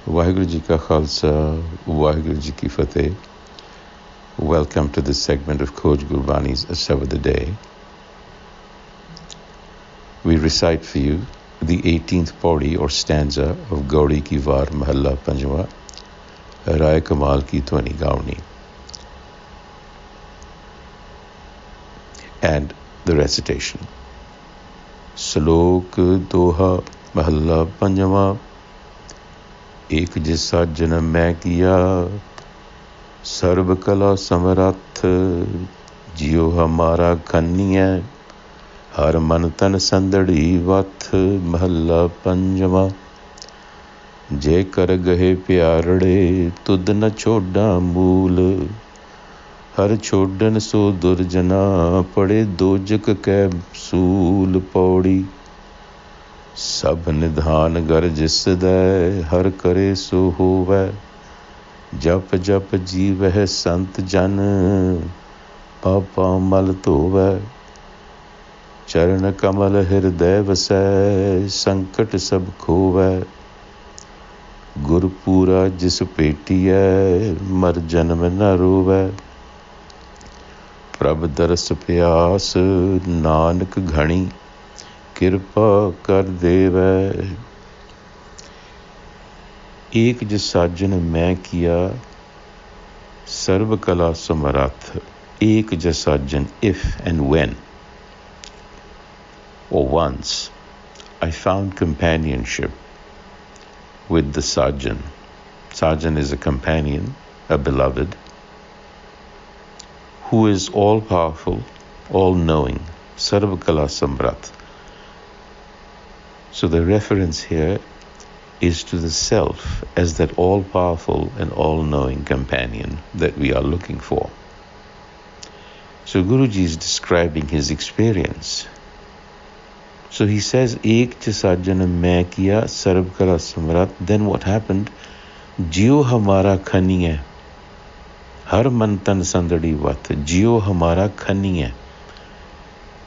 Waheguru Ji Ka Khalsa, Waheguru Ji Ki Fateh. Welcome to this segment of Khoj Gurbani's a-sabad-a-day. We recite for you the 18th pauri or stanza of Gaudi Ki Var Mahalla Panjwa, Rai Kamal Ki Dhwani Gauni. And the recitation. Slok Doha Mahalla Panjwa, एक जिसा जन्म मैं किया, सर्व कला समरथ, जियो हमारा खन्नी है, हर मन तन संदड़ी वथ, महला पंजवा। जे कर गहे प्यारड़े, तुद न छोड़ा मूल, हर छोड़न सो दुर्जना, पड़े दोजक कै सूल पौड़ी। सब निधान गर जिस दै, हर करे सो होवै, जप जप जीवह संत जन, पापा मल धोवै। चरण कमल हृदय वसै, संकट सब खोवै, गुरपूरा जिस पेटियै, मर जन्म न रोवै। प्रभ दरस प्यास, नानक घणी, कृपा कर देवै। एक जिस साजन मैं किया, सर्व कला समरथ। एक जिस साजन, if and when or once I found companionship with the Sajan. Sajan is a companion, a beloved, who is all-powerful, all-knowing, sarva kala samrat. So the reference here is to the self as that all-powerful and all-knowing companion that we are looking for. So Guruji is describing his experience. So he says, Ek sajan main kiya sarv kala samrat. Then what happened? Jiyo hamara khani hai, har man tan sandadi vat. Jiyo hamara khani hai.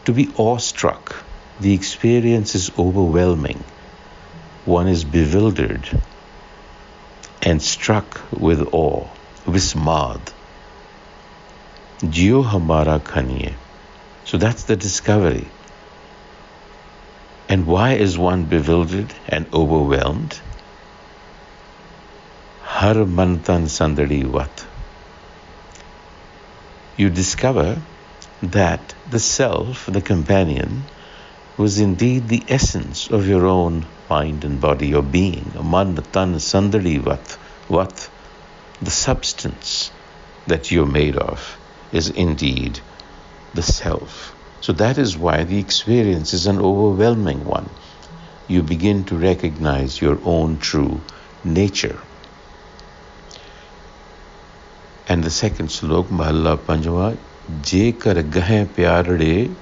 To be awestruck. The experience is overwhelming. One is bewildered and struck with awe. Vismad. Jiyo hamara khaniye. So that's the discovery. And why is one bewildered and overwhelmed? Har mantan sandadi vat. You discover that the self, the companion, was indeed the essence of your own mind and body, your being. Man tan sandari vat, the substance that you're made of is indeed the self. So that is why the experience is an overwhelming one. You begin to recognize your own true nature. And the second slok, Mahalla Panjwa, Je kar gahe pyarade,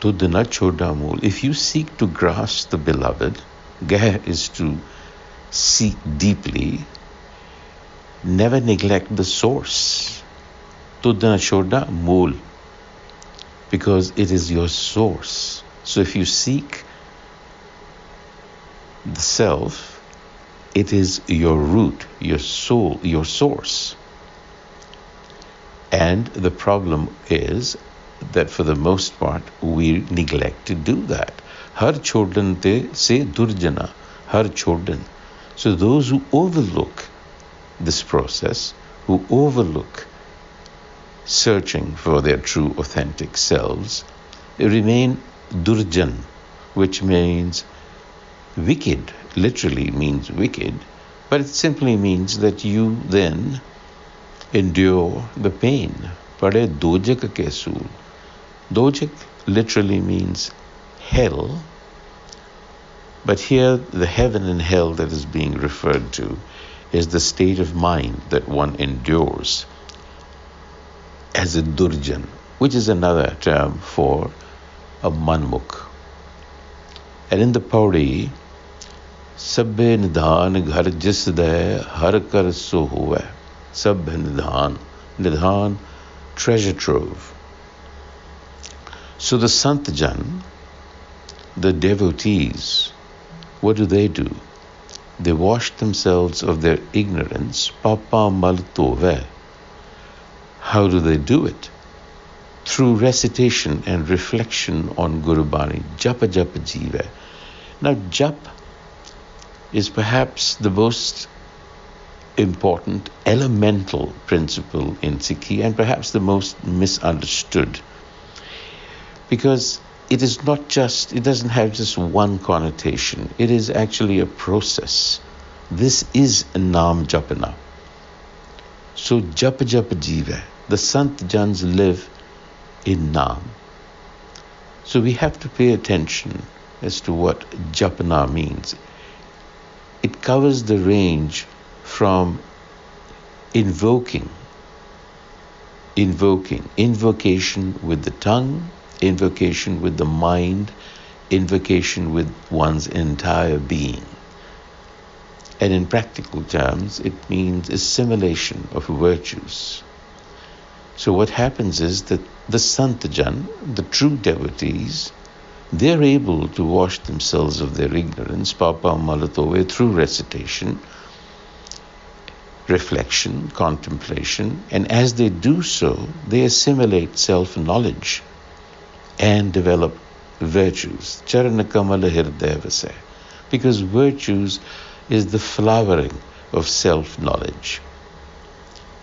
tud na choda mool. If you seek to grasp the beloved, gah is to seek deeply, never neglect the source. Tud na choda mool. Because it is your source. So if you seek the self, it is your root, your soul, your source. And the problem is that for the most part, we neglect to do that. Har chodan te se durjana, har chodan. So those who overlook this process, who overlook searching for their true authentic selves, remain durjan, which means wicked, literally means wicked, but it simply means that you then endure the pain. Pade dojak ke sool. Dojak literally means hell, but here the heaven and hell that is being referred to is the state of mind that one endures as a durjan, which is another term for a manmukh. And in the pauri, Sabbe nidhan ghar jis de har kar so huwa. Sabbe nidhan. Nidhan, treasure trove. So the Santjan, the devotees, what do? They wash themselves of their ignorance. Papa mal tove. How do they do it? Through recitation and reflection on Gurbani. Japa japa jiva. Now, jap is perhaps the most important elemental principle in Sikhi, and perhaps the most misunderstood, because it doesn't have just one connotation. It is actually a process. This is a Naam Japana. So Japa Japa Jiva, the Sant Jans live in Naam. So we have to pay attention as to what Japana means. It covers the range from invocation with the tongue, invocation with the mind, invocation with one's entire being. And in practical terms, it means assimilation of virtues. So what happens is that the Santajan, the true devotees, they're able to wash themselves of their ignorance, Papa Malatove, through recitation, reflection, contemplation, and as they do so, they assimilate self-knowledge and develop virtues. Charana Kamala Hirdevase. Because virtues is the flowering of self-knowledge.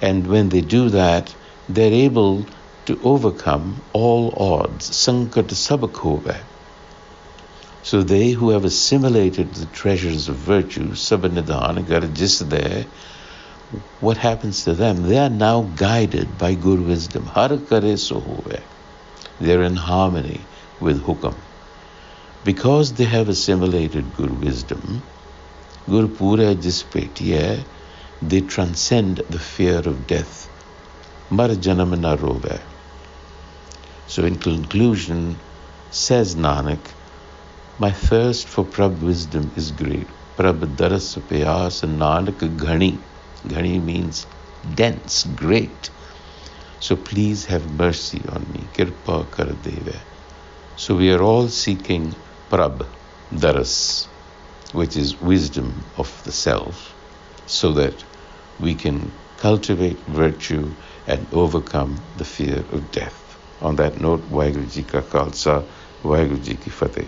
And when they do that, they're able to overcome all odds. Sankat sabak. So they who have assimilated the treasures of virtue, sabad-a-day, garjis, what happens to them? They are now guided by Guru wisdom. Har kare so hove. They're in harmony with hukam. Because they have assimilated Guru wisdom, Guru pura jis peti hai, they transcend the fear of death. Mar janam na rove. So in conclusion, says Nanak, my thirst for Prabh wisdom is great. Prabh daras payas Nanak ghani. Ghani means dense, great. So please have mercy on me. Kirpa kar deve. So we are all seeking Prabh daras, which is wisdom of the self, so that we can cultivate virtue and overcome the fear of death. On that note, Vaheguru Ji Ka Khalsa, Vaheguru Ji Ki Fateh.